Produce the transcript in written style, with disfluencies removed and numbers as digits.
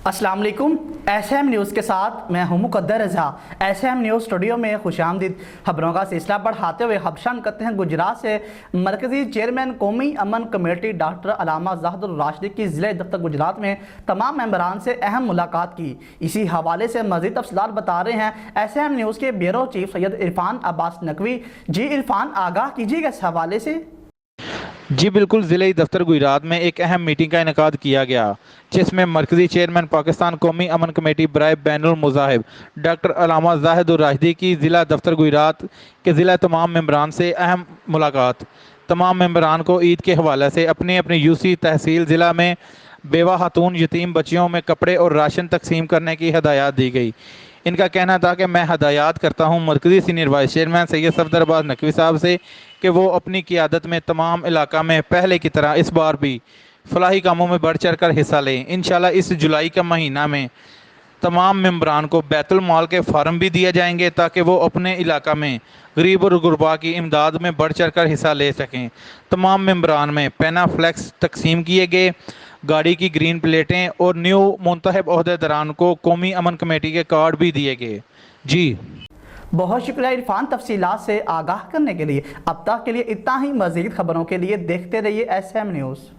अस्सलाम वालेकुम। SM news के साथ मैं हूं मुक़द्दर रज़ा। SM न्यूज़ स्टूडियो में खुशामदीद। खबरों का सिलसिला बढ़ाते हुए खबशान करते हैं गुजरात से। मरकज़ी चेयरमैन कौमी अमन कमेटी डॉक्टर अलामा ज़ाहिदुर राशिदी की ज़िले दफ्तर गुजरात में तमाम मेंबरान से अहम मुलाकात की। इसी हवाले से मज़ीद तफ़सीलात बता रहे हैं SM न्यूज़ के ब्यूरो चीफ सैयद इरफान अब्बास नकवी। जी इरफान, आगाह कीजिएगा इस हवाले से। जी बिल्कुल, ज़िले दफ्तर गुजरात में एक अहम मीटिंग का इनेकाद किया गया, जिसमें मरकज़ी चेयरमैन पाकिस्तान कौमी अमन कमेटी बराए बैनुल मज़ाहिब डॉक्टर अलामा ज़ाहिदुर राशिदी की ज़िला दफ्तर गुजरात के ज़िला तमाम मेंबरान से अहम मुलाकात। तमाम मेंबरान को ईद के हवाले से अपनी अपनी यूसी तहसील ज़िला में बेवा खातून यतीम बच्चियों में कपड़े और राशन तकसीम करने की हदायत दी गई। इनका कहना था कि मैं हदायत करता हूँ मरकज़ी senior vice chairman Syed Safdar Abbas Naqvi साहब से कि वो अपनी क़ियादत में तमाम इलाका में पहले की तरह इस बार भी फलाही कामों में बढ़ चढ़ कर हिस्सा लें। इंशाल्लाह इस जुलाई का महीना में तमाम मेंबरान को बैतुल माल के फार्म भी दिए जाएंगे ताकि वो अपने इलाका में गरीब और गुरबा की इमदाद में बढ़ चढ़ कर हिस्सा ले सकें। तमाम मेंबरान में पेना फ्लैक्स तकसीम किए गए, गाड़ी की ग्रीन प्लेटें और न्यू मुंतखब ओहदेदारान को कौमी अमन कमेटी के कार्ड भी दिए गए। जी बहुत शुक्रिया इरफान तफसीलात से आगाह करने के लिए। अब तक के लिए इतना ही। मज़ीद खबरों के लिए देखते रहिए SM न्यूज़।